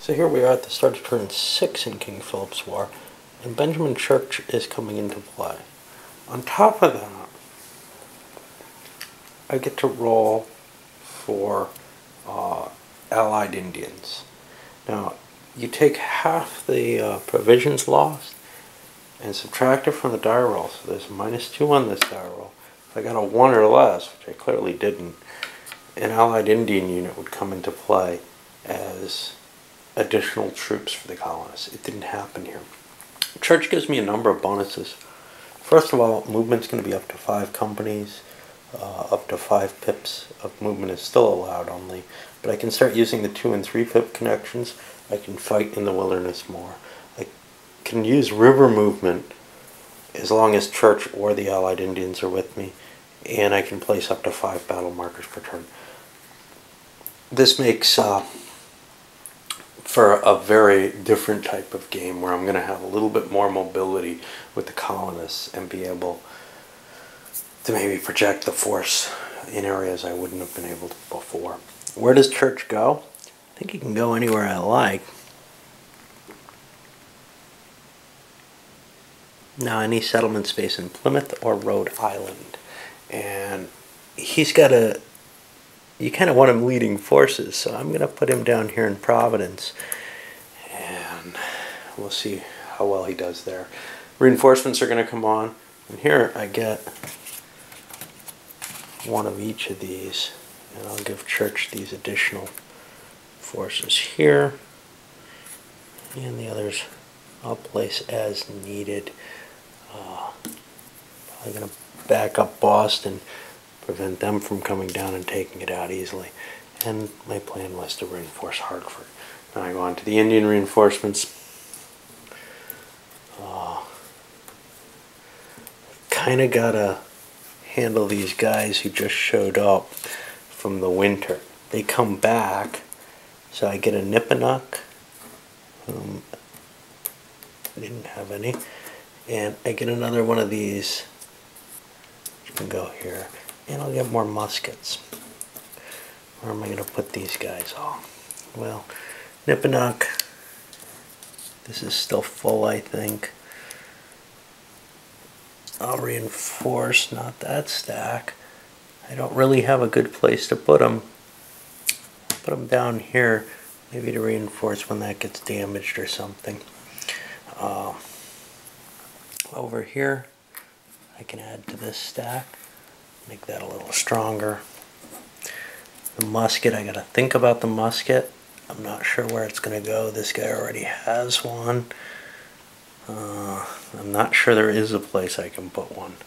So here we are at the start of turn 6 in King Phillips War, and Benjamin Church is coming into play. On top of that, I get to roll for Allied Indians. Now, you take half the provisions lost and subtract it from the die roll, so there's a -2 on this die roll. If I got a 1 or less, which I clearly didn't, an Allied Indian unit would come into play as additional troops for the colonists. It didn't happen here. Church gives me a number of bonuses. First of all, movement's going to be up to 5 companies. Up to 5 pips of movement is still allowed only, but I can start using the 2 and 3 pip connections. I can fight in the wilderness more. I can use river movement as long as Church or the Allied Indians are with me, and I can place up to 5 battle markers per turn. This makes for a very different type of game where I'm going to have a little bit more mobility with the colonists and be able to maybe project the force in areas I wouldn't have been able to before. Where does Church go? I think he can go anywhere I like. Now, any settlement space in Plymouth or Rhode Island. And he's got a... You kind of want him leading forces, so I'm going to put him down here in Providence. And we'll see how well he does there. Reinforcements are going to come on. And here I get one of each of these. And I'll give Church these additional forces here. And the others I'll place as needed. Probably going to back up Boston, prevent them from coming down and taking it out easily. And my plan was to reinforce Hartford. Now I go on to the Indian reinforcements. Kind of got to handle these guys who just showed up from the winter. They come back, so I get a Nippenuk. I didn't have any. And I get another one of these. You can go here. And I'll get more muskets. Where am I going to put these guys all? Well, Nippenuk. This is still full, I think. I'll reinforce, not that stack. I don't really have a good place to put them. Put them down here, maybe to reinforce when that gets damaged or something. Over here, I can add to this stack. Make that a little stronger. The musket, I gotta think about the musket. I'm not sure where it's gonna go. This guy already has one. I'm not sure there is a place I can put one.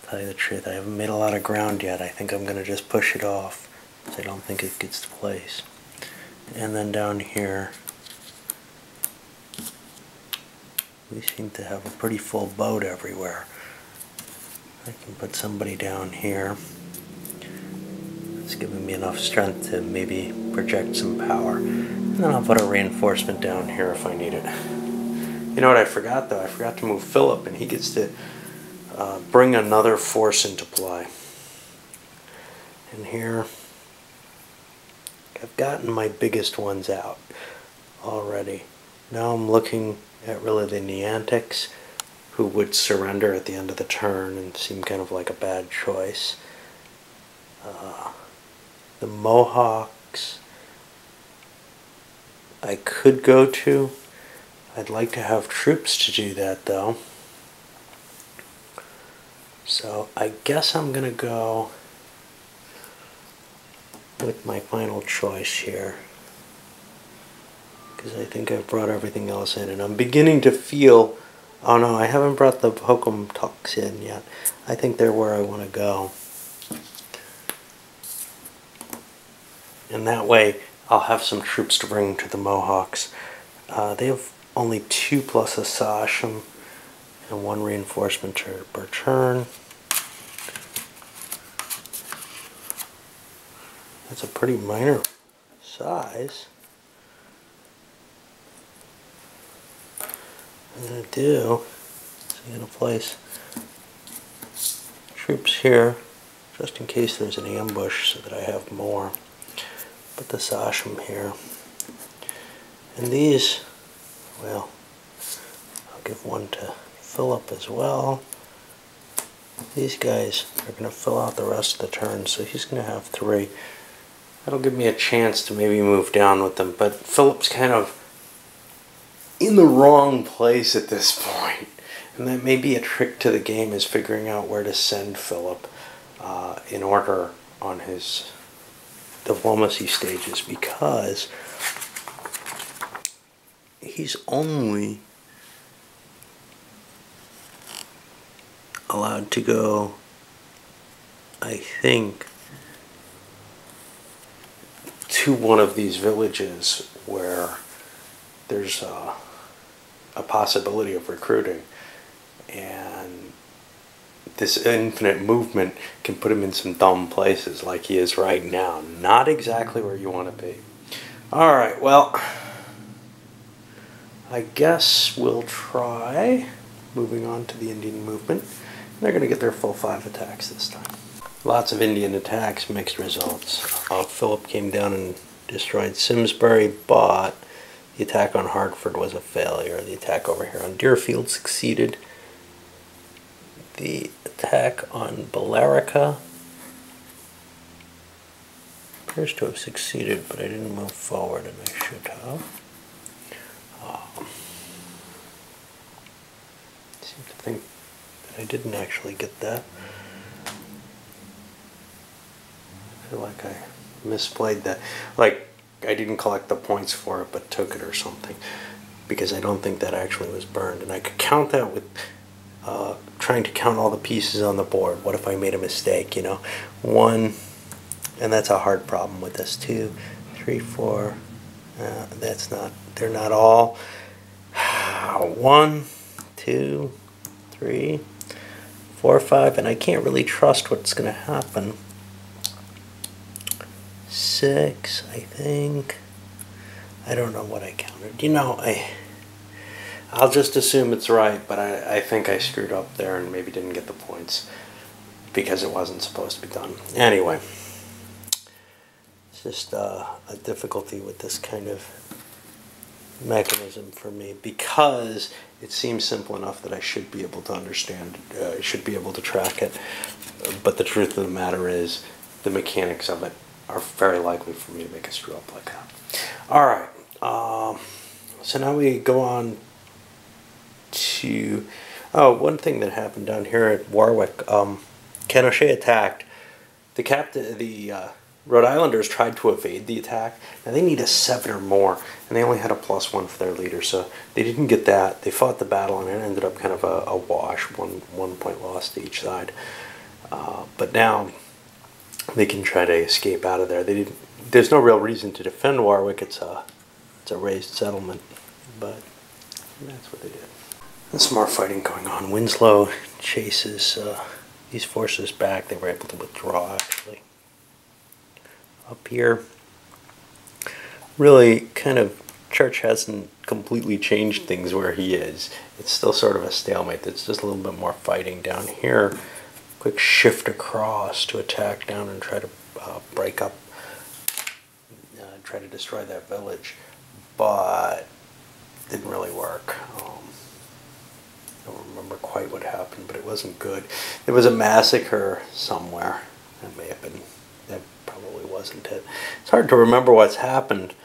To tell you the truth, I haven't made a lot of ground yet. I think I'm gonna just push it off because I don't think it gets to place. And then down here, we seem to have a pretty full boat everywhere. I can put somebody down here. It's giving me enough strength to maybe project some power. And then I'll put a reinforcement down here if I need it. You know what I forgot though? I forgot to move Philip, and he gets to bring another force into play. And here, I've gotten my biggest ones out already. Now I'm looking at really the Neantics, who would surrender at the end of the turn and seem kind of like a bad choice. The Mohawks I could go to. I'd like to have troops to do that though. So I guess I'm going to go with my final choice here, because I think I've brought everything else in, and I'm beginning to feel, oh no, I haven't brought the Hokum Tucks in yet. I think they're where I want to go. And that way I'll have some troops to bring to the Mohawks. They have only 2 plus a Sachem and 1 reinforcement per turn. That's a pretty minor size. I'm going to do is I'm going to place troops here just in case there's an ambush so that I have more. Put the Sachem here. And these, well, I'll give one to Philip as well. These guys are going to fill out the rest of the turn, so he's going to have 3. That'll give me a chance to maybe move down with them, but Philip's kind of in the wrong place at this point. And that may be a trick to the game, is figuring out where to send Philip in order on his diplomacy stages, because he's only allowed to go, I think, to one of these villages where there's a possibility of recruiting, and this infinite movement can put him in some dumb places like he is right now. Not exactly where you want to be. Alright, well, I guess we'll try moving on to the Indian movement. They're going to get their full 5 attacks this time. Lots of Indian attacks, mixed results. Philip came down and destroyed Simsbury, but the attack on Hartford was a failure. The attack over here on Deerfield succeeded. The attack on Billerica appears to have succeeded, but I didn't move forward, and I should have. I seem to think that I didn't actually get that. I feel like I misplayed that. Like, I didn't collect the points for it, but took it or something, because I don't think that actually was burned. And I could count that with trying to count all the pieces on the board. What if I made a mistake, you know? 1, and that's a hard problem with this. 2, 3, 4, that's not, they're not all. 1, 2, 3, 4, 5, and I can't really trust what's going to happen. 6, I think. I don't know what I counted. You know, I'll just assume it's right, but I think I screwed up there and maybe didn't get the points because it wasn't supposed to be done. Anyway, it's just a difficulty with this kind of mechanism for me, because it seems simple enough that I should be able to understand, should be able to track it, but the truth of the matter is the mechanics of it are very likely for me to make a screw up like that. Alright, so now we go on to, one thing that happened down here at Warwick. Ken O'Shea attacked. The Rhode Islanders tried to evade the attack. Now they need a 7 or more, and they only had a +1 for their leader, so they didn't get that. They fought the battle, and it ended up kind of a wash, one point loss to each side. But now they can try to escape out of there. There's no real reason to defend Warwick. It's a raised settlement, but that's what they did. There's some more fighting going on. Winslow chases these forces back. They were able to withdraw, actually. Up here, really kind of, Church hasn't completely changed things where he is. It's still sort of a stalemate. It's just a little bit more fighting down here. Quick shift across to attack down and try to break up, try to destroy that village, but didn't really work. I don't remember quite what happened, but it wasn't good. There was a massacre somewhere. That may have been, that probably wasn't it. It's hard to remember what's happened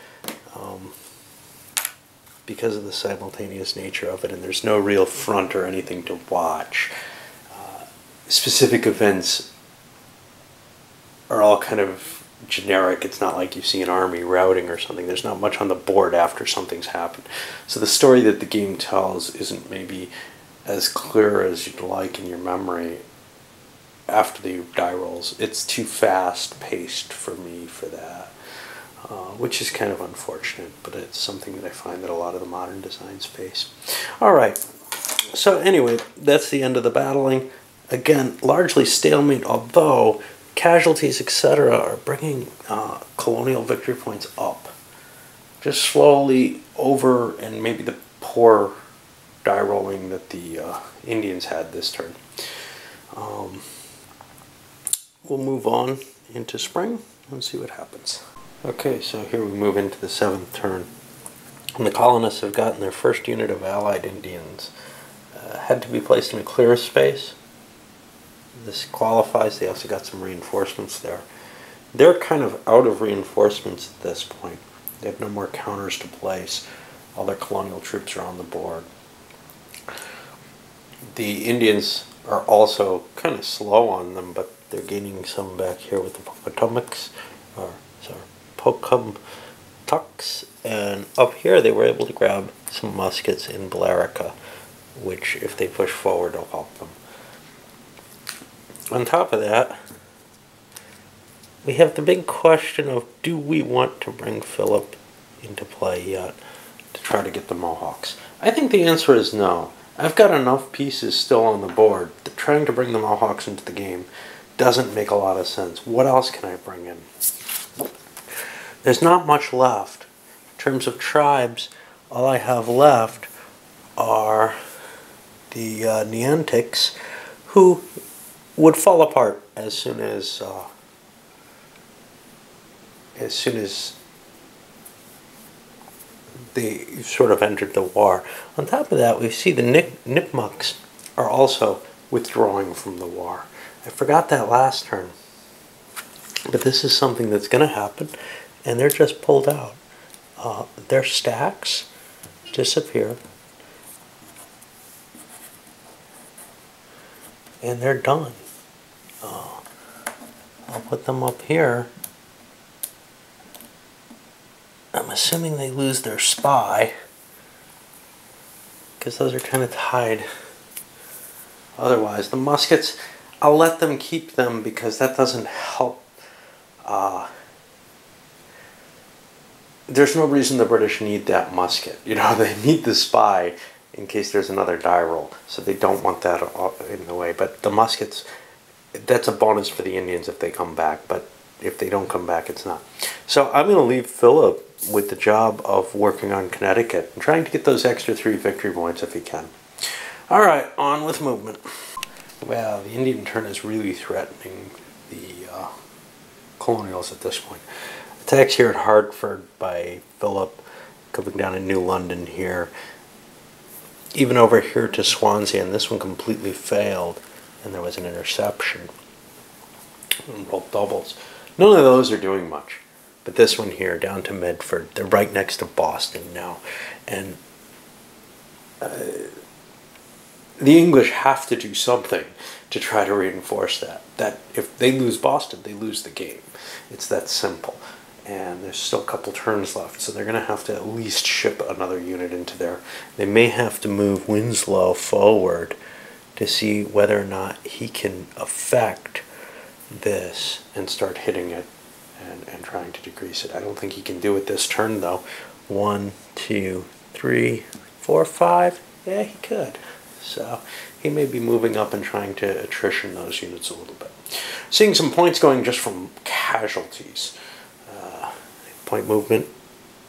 because of the simultaneous nature of it, and there's no real front or anything to watch. Specific events are all kind of generic. It's not like you see an army routing or something. There's not much on the board after something's happened. So the story that the game tells isn't maybe as clear as you'd like in your memory after the die rolls. It's too fast-paced for me for that, which is kind of unfortunate, but it's something that I find that a lot of the modern designs face. Alright, so anyway, that's the end of the battling. Again, largely stalemate, although casualties, etc., are bringing colonial victory points up. Just slowly over, and maybe the poor die rolling that the Indians had this turn. We'll move on into spring and see what happens. Okay, so here we move into the 7th turn. And the colonists have gotten their first unit of Allied Indians. Had to be placed in a clear space. This qualifies. They also got some reinforcements there. They're kind of out of reinforcements at this point. They have no more counters to place. All their colonial troops are on the board. The Indians are also kind of slow on them, but they're gaining some back here with the Pocatucks, and up here they were able to grab some muskets in Billerica, which, if they push forward, will help them. On top of that, we have the big question of, do we want to bring Philip into play yet to try to get the Mohawks? I think the answer is no. I've got enough pieces still on the board that trying to bring the Mohawks into the game doesn't make a lot of sense. What else can I bring in? There's not much left. In terms of tribes, all I have left are the Neantics, who would fall apart as soon as they sort of entered the war. On top of that, we see the Nipmucs are also withdrawing from the war. I forgot that last turn. But this is something that's going to happen, and they're just pulled out. Their stacks disappear, and they're done. I'll put them up here. I'm assuming they lose their spy, because those are kind of tied. Otherwise, the muskets, I'll let them keep them because that doesn't help. There's no reason the British need that musket. You know, they need the spy in case there's another die roll, so they don't want that in the way. But the muskets, that's a bonus for the Indians if they come back, but if they don't come back, it's not. So I'm going to leave Philip with the job of working on Connecticut and trying to get those extra 3 victory points if he can. All right, on with movement. Well, the Indian turn is really threatening the colonials at this point. Attacks here at Hartford by Philip, coming down in New London here. Even over here to Swansea, and this one completely failed, and there was an interception. And rolled doubles. None of those are doing much. But this one here, down to Medford, they're right next to Boston now. And the English have to do something to try to reinforce that. That if they lose Boston, they lose the game. It's that simple. And there's still a couple turns left, so they're going to have to at least ship another unit into there. They may have to move Winslow forward to see whether or not he can affect this and start hitting it and trying to decrease it. I don't think he can do it this turn, though. 1, 2, 3, 4, 5. Yeah, he could. So he may be moving up and trying to attrition those units a little bit. Seeing some points going just from casualties. Point movement,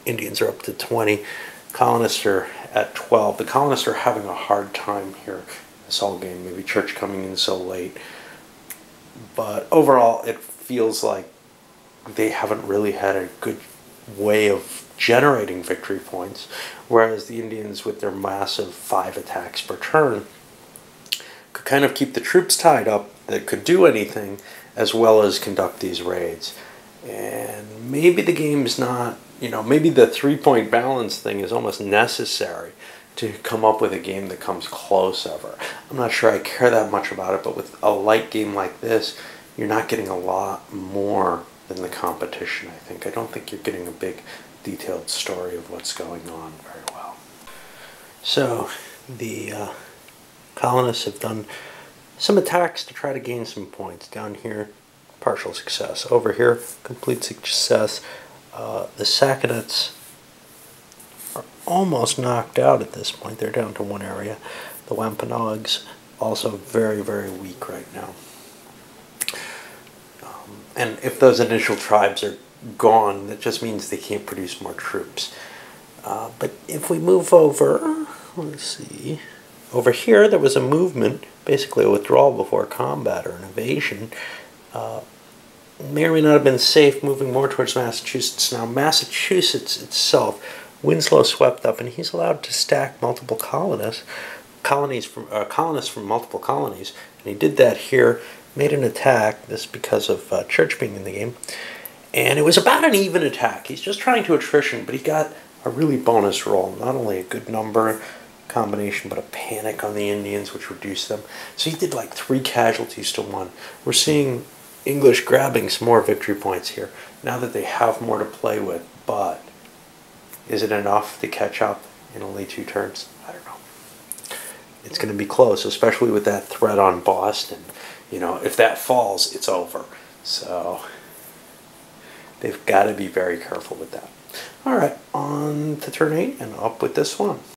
Indians are up to 20. Colonists are at 12. The colonists are having a hard time here this whole game. Maybe Church coming in so late. But overall, it feels like they haven't really had a good way of generating victory points, whereas the Indians, with their massive 5 attacks per turn, could kind of keep the troops tied up that could do anything, as well as conduct these raids. And maybe the game's not, maybe the 3-point balance thing is almost necessary to come up with a game that comes close ever. I'm not sure I care that much about it, but with a light game like this, you're not getting a lot more than the competition, I think. I don't think you're getting a big detailed story of what's going on very well. So the colonists have done some attacks to try to gain some points. Down here, partial success. Over here, complete success. The Saconets are almost knocked out at this point. They're down to 1 area. The Wampanoags also very, very weak right now. And if those initial tribes are gone, that just means they can't produce more troops. But if we move over, let's see. Over here, there was a movement, basically a withdrawal before combat or an invasion. May or may not have been safe, moving more towards Massachusetts. Now, Massachusetts itself Winslow swept up, and he's allowed to stack multiple colonists from multiple colonies, and he did that here. Made an attack. This because of Church being in the game, and it was about an even attack. He's just trying to attrition, but he got a really bonus roll. Not only a good number combination, but a panic on the Indians, which reduced them. So he did like 3 casualties to 1. We're seeing English grabbing some more victory points here now that they have more to play with, but is it enough to catch up in only 2 turns? I don't know. It's going to be close, especially with that threat on Boston. You know, if that falls, it's over. So they've got to be very careful with that. All right, on to turn 8 and up with this one.